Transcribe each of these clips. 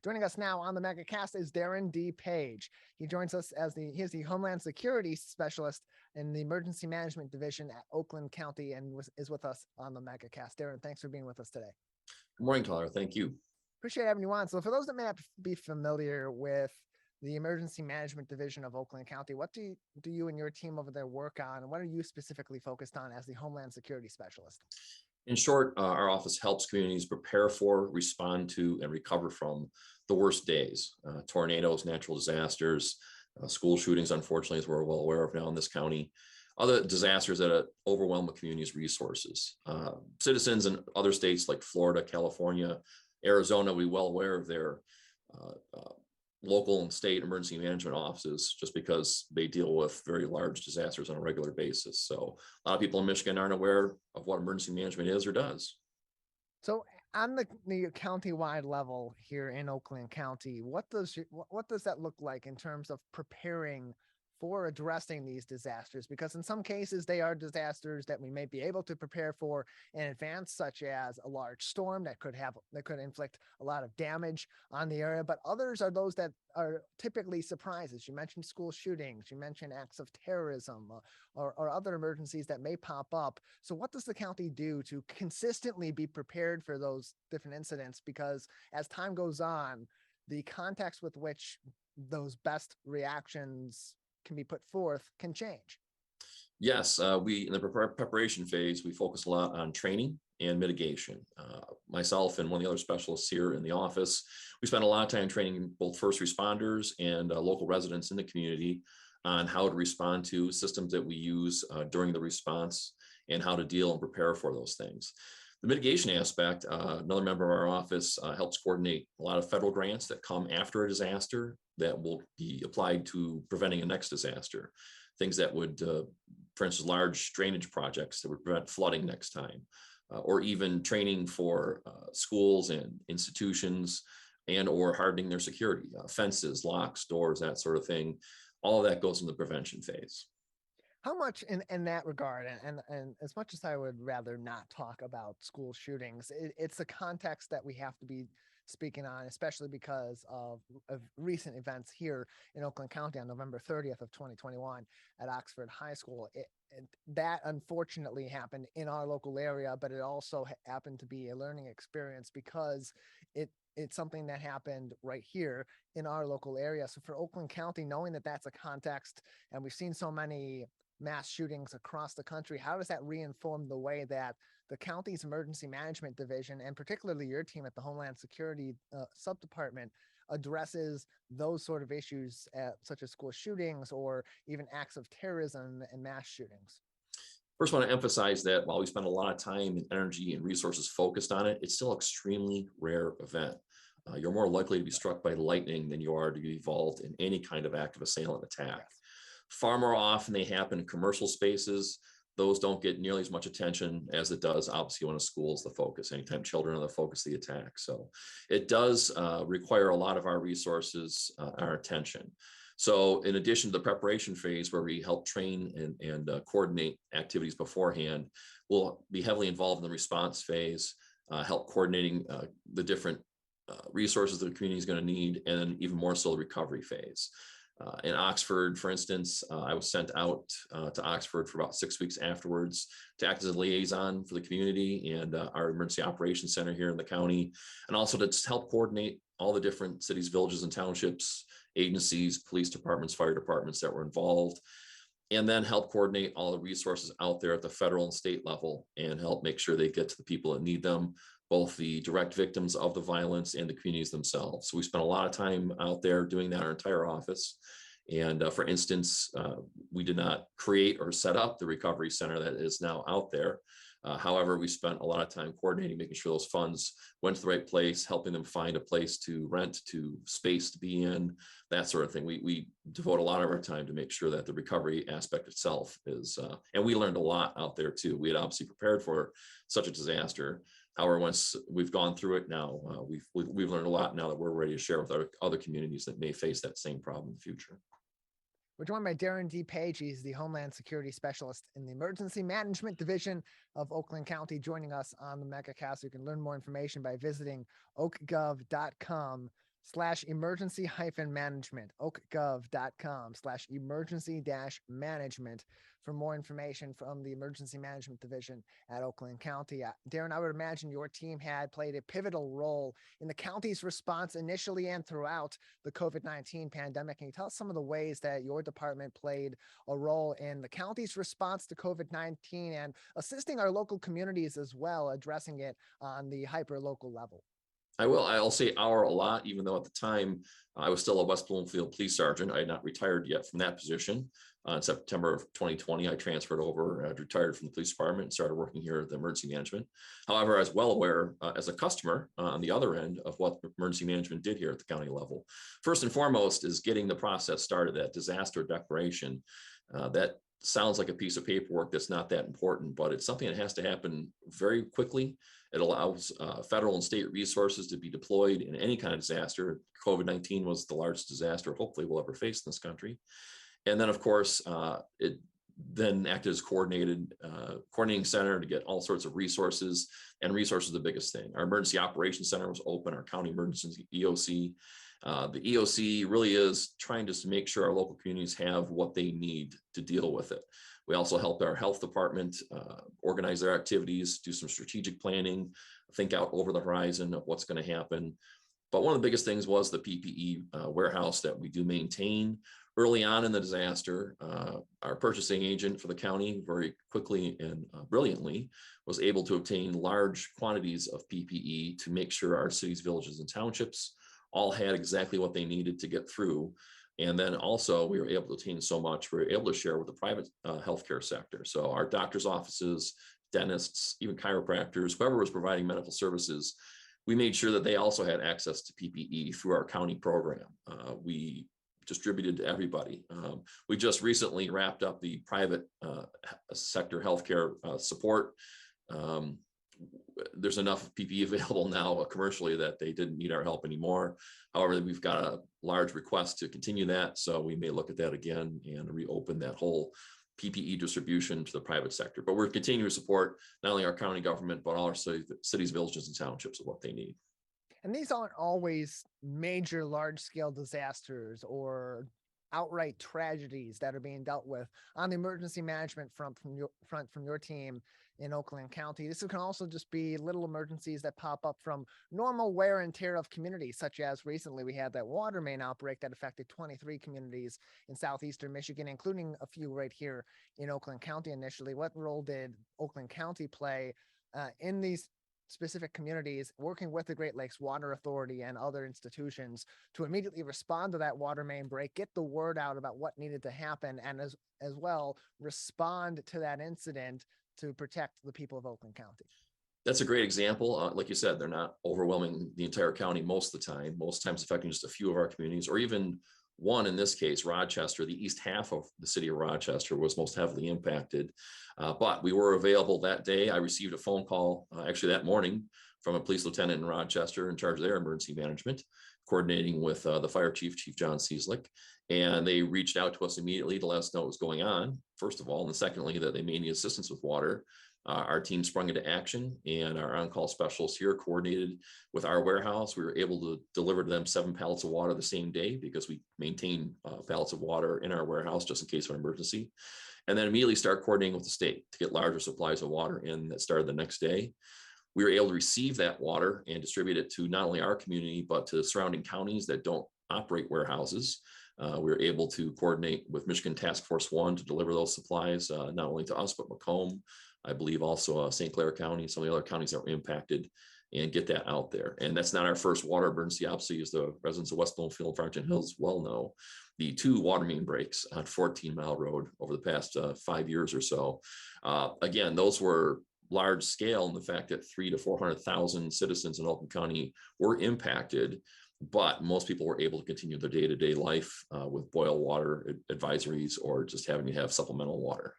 Joining us now on the Megacast is Darin D. He joins us as he's the Homeland Security Specialist in the Emergency Management Division at Oakland County and is with us on the Megacast. Darin, thanks for being with us today. Good morning, Tyler. Thank you. Appreciate having you on. So for those that may not be familiar with the Emergency Management Division of Oakland County, what do you and your team over there work on, and what are you specifically focused on as the Homeland Security Specialist? In short, our office helps communities prepare for, respond to, and recover from the worst days, tornadoes, natural disasters, school shootings, unfortunately, as we're well aware of now in this county, other disasters that overwhelm a community's resources. Citizens in other states like Florida, California, Arizona, we well aware of their local and state emergency management offices just because they deal with very large disasters on a regular basis. So a lot of people in Michigan aren't aware of what emergency management is or does. So on the county-wide level here in Oakland County, what does that look like in terms of preparing for addressing these disasters? Because in some cases they are disasters that we may be able to prepare for in advance, such as a large storm that could inflict a lot of damage on the area, but others are those that are typically surprises. You mentioned school shootings, you mentioned acts of terrorism, or other emergencies that may pop up. So what does the county do to consistently be prepared for those different incidents? Because as time goes on, the context with which those best reactions can be put forth can change. Yes, we in the preparation phase, we focus a lot on training and mitigation. Myself and one of the other specialists here in the office, we spend a lot of time training both first responders and local residents in the community on how to respond to systems that we use during the response and how to deal and prepare for those things. The mitigation aspect, another member of our office helps coordinate a lot of federal grants that come after a disaster that will be applied to preventing a next disaster. Things that would, for instance, large drainage projects that would prevent flooding next time, or even training for schools and institutions and or hardening their security, fences, locks, doors, that sort of thing. All of that goes in the prevention phase. How much in that regard, and as much as I would rather not talk about school shootings, it's a context that we have to be speaking on, especially because of recent events here in Oakland County on November 30th of 2021 at Oxford High School. That unfortunately happened in our local area, but it also happened to be a learning experience because it's something that happened right here in our local area. So for Oakland County, knowing that that's a context, and we've seen so many mass shootings across the country, how does that reinform the way that the county's emergency management division, and particularly your team at the Homeland Security subdepartment, addresses those sort of issues such as school shootings or even acts of terrorism and mass shootings? First, I want to emphasize that while we spend a lot of time and energy and resources focused on it, it's still an extremely rare event. You're more likely to be struck by lightning than you are to be involved in any kind of active assailant attack. Yes. Far more often they happen in commercial spaces. Those don't get nearly as much attention as it does, obviously, when a school is the focus, anytime children are the focus of the attack. So it does require a lot of our resources, our attention. So in addition to the preparation phase where we help train and coordinate activities beforehand, we'll be heavily involved in the response phase, help coordinating the different resources that the community is going to need, and then even more so the recovery phase. In Oxford, for instance, I was sent out to Oxford for about 6 weeks afterwards to act as a liaison for the community and our emergency operations center here in the county, and also to just help coordinate all the different cities, villages, and townships, agencies, police departments, fire departments that were involved, and then help coordinate all the resources out there at the federal and state level and help make sure they get to the people that need them, both the direct victims of the violence and the communities themselves. So we spent a lot of time out there doing that in our entire office. And for instance, we did not create or set up the recovery center that is now out there. However, we spent a lot of time coordinating, making sure those funds went to the right place, helping them find a place to rent, to space to be in, that sort of thing. We devote a lot of our time to make sure that the recovery aspect itself is, and we learned a lot out there too. We had obviously prepared for such a disaster. However, once we've gone through it now, we've learned a lot now that we're ready to share with our other communities that may face that same problem in the future. We're joined by Darin D. He's the Homeland Security Specialist in the Emergency Management Division of Oakland County, joining us on the Megacast. You can learn more information by visiting oakgov.com oakgov.com/emergency-management, oakgov.com/emergency-management for more information from the Emergency Management Division at Oakland County. Darin, I would imagine your team had played a pivotal role in the county's response initially and throughout the COVID-19 pandemic. Can you tell us some of the ways that your department played a role in the county's response to COVID-19 and assisting our local communities as well, addressing it on the hyper-local level? I will. I'll say our a lot, even though at the time I was still a West Bloomfield police sergeant. I had not retired yet from that position. In September of 2020, I transferred over, retired from the police department and started working here at the emergency management. However, I was well aware as a customer on the other end of what emergency management did here at the county level. First and foremost is getting the process started, that disaster declaration. That sounds like a piece of paperwork that's not that important, but it's something that has to happen very quickly. It allows federal and state resources to be deployed in any kind of disaster. COVID-19 was the largest disaster hopefully we'll ever face in this country. And then, of course, it then acted as coordinating center to get all sorts of resources, and resources are the biggest thing. Our emergency operations center was open, our county emergency EOC. The EOC really is trying just to make sure our local communities have what they need to deal with it. We also helped our health department organize their activities, do some strategic planning, think out over the horizon of what's going to happen. But one of the biggest things was the PPE warehouse that we do maintain. Early on in the disaster, our purchasing agent for the county very quickly and brilliantly was able to obtain large quantities of PPE to make sure our cities, villages, and townships all had exactly what they needed to get through. And then also we were able to obtain so much, we were able to share with the private healthcare sector. So our doctors' offices, dentists, even chiropractors, whoever was providing medical services, we made sure that they also had access to PPE through our county program. We distributed to everybody. We just recently wrapped up the private sector healthcare support. There's enough PPE available now commercially that they didn't need our help anymore. However, we've got a large request to continue that. So we may look at that again and reopen that whole PPE distribution to the private sector. But we're continuing to support not only our county government, but all our cities, villages, and townships of what they need. And these aren't always major large-scale disasters or outright tragedies that are being dealt with on the emergency management front from your team in Oakland County. This can also just be little emergencies that pop up from normal wear and tear of communities, such as recently we had that water main outbreak that affected 23 communities in southeastern Michigan, including a few right here in Oakland County initially. What role did Oakland County play in these specific communities, working with the Great Lakes Water Authority and other institutions to immediately respond to that water main break, get the word out about what needed to happen, and as well respond to that incident to protect the people of Oakland County? That's a great example. Like you said, they're not overwhelming the entire county most of the time, most times affecting just a few of our communities, or even one, in this case, Rochester. The east half of the city of Rochester was most heavily impacted. But we were available that day. I received a phone call actually that morning from a police lieutenant in Rochester in charge of their emergency management, coordinating with the fire chief, Chief John Cieslik. And they reached out to us immediately to let us know what was going on, first of all. And secondly, that they may need assistance with water. Our team sprung into action, and our on-call specialists here coordinated with our warehouse. We were able to deliver to them 7 pallets of water the same day because we maintain pallets of water in our warehouse just in case of an emergency. And then immediately start coordinating with the state to get larger supplies of water in that started the next day. We were able to receive that water and distribute it to not only our community, but to the surrounding counties that don't operate warehouses. We were able to coordinate with Michigan Task Force 1 to deliver those supplies, not only to us, but Macomb, I believe also St. Clair County, some of the other counties that were impacted, and get that out there. And that's not our first water emergency. Obviously, as the residents of West Bloomfield and Farmington Hills well know, the 2 water main breaks on 14 Mile Road over the past 5 years or so. Again, those were large scale in the fact that 300,000 to 400,000 citizens in Oakland County were impacted, but most people were able to continue their day-to-day life with boil water advisories or just having to have supplemental water.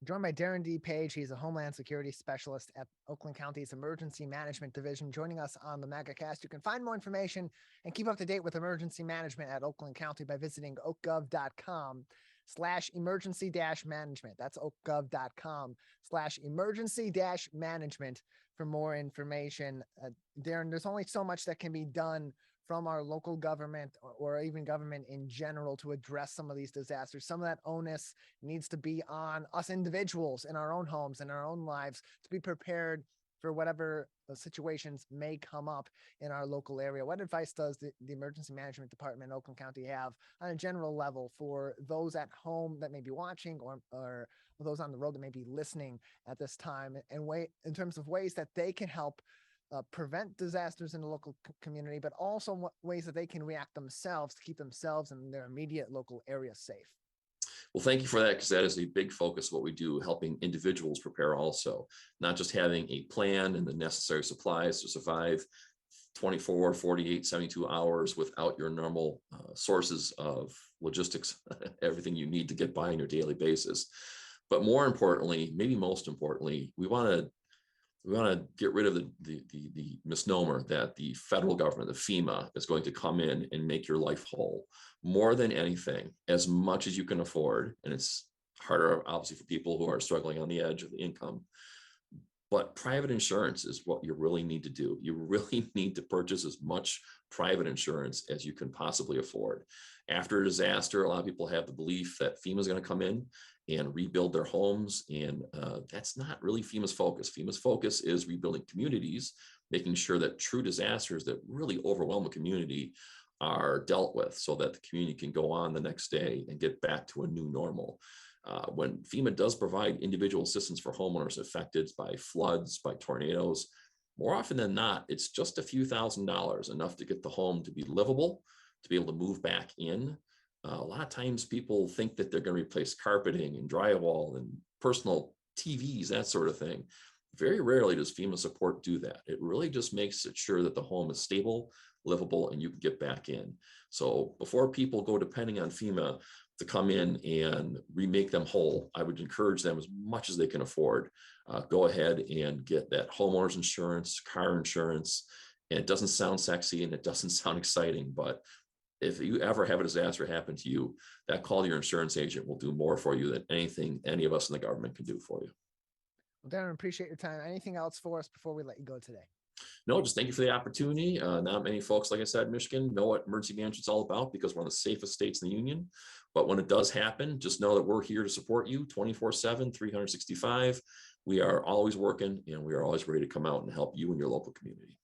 Joined by Darin D. He's a Homeland Security Specialist at Oakland County's Emergency Management Division, joining us on the Megacast. You can find more information and keep up to date with emergency management at Oakland County by visiting oakgov.com/emergency-management. That's oakgov.com/emergency-management for more information. Darin, there's only so much that can be done from our local government or even government in general to address some of these disasters. Some of that onus needs to be on us individuals in our own homes and our own lives to be prepared for whatever situations may come up in our local area. What advice does the Emergency Management Department in Oakland County have on a general level for those at home that may be watching or those on the road that may be listening at this time, and in terms of ways that they can help prevent disasters in the local community, but also ways that they can react themselves to keep themselves and their immediate local area safe? Well, thank you for that, because that is a big focus of what we do, helping individuals prepare also, not just having a plan and the necessary supplies to survive 24, 48, 72 hours without your normal sources of logistics, everything you need to get by on your daily basis. But more importantly, maybe most importantly, we want to get rid of the misnomer that the federal government, the FEMA, is going to come in and make your life whole. More than anything, as much as you can afford, and it's harder obviously for people who are struggling on the edge of the income, but private insurance is what you really need to do. You really need to purchase as much private insurance as you can possibly afford. After a disaster, a lot of people have the belief that FEMA is going to come in and rebuild their homes. And that's not really FEMA's focus. FEMA's focus is rebuilding communities, making sure that true disasters that really overwhelm a community are dealt with so that the community can go on the next day and get back to a new normal. When FEMA does provide individual assistance for homeowners affected by floods, by tornadoes, more often than not, it's just a few $1,000s, enough to get the home to be livable, to be able to move back in. A lot of times people think that they're going to replace carpeting and drywall and personal TVs, that sort of thing. Very rarely does FEMA support do that. It really just makes it sure that the home is stable, livable, and you can get back in. So before people go depending on FEMA to come in and remake them whole, I would encourage them as much as they can afford. Go ahead and get that homeowner's insurance, car insurance. And it doesn't sound sexy and it doesn't sound exciting, but if you ever have a disaster happen to you, that call to your insurance agent will do more for you than anything any of us in the government can do for you. Well, Darin, appreciate your time. Anything else for us before we let you go today? No, just thank you for the opportunity. Not many folks, like I said, in Michigan know what emergency management is all about, because we're one of the safest states in the union. But when it does happen, just know that we're here to support you 24/7, 365. We are always working, and we are always ready to come out and help you and your local community.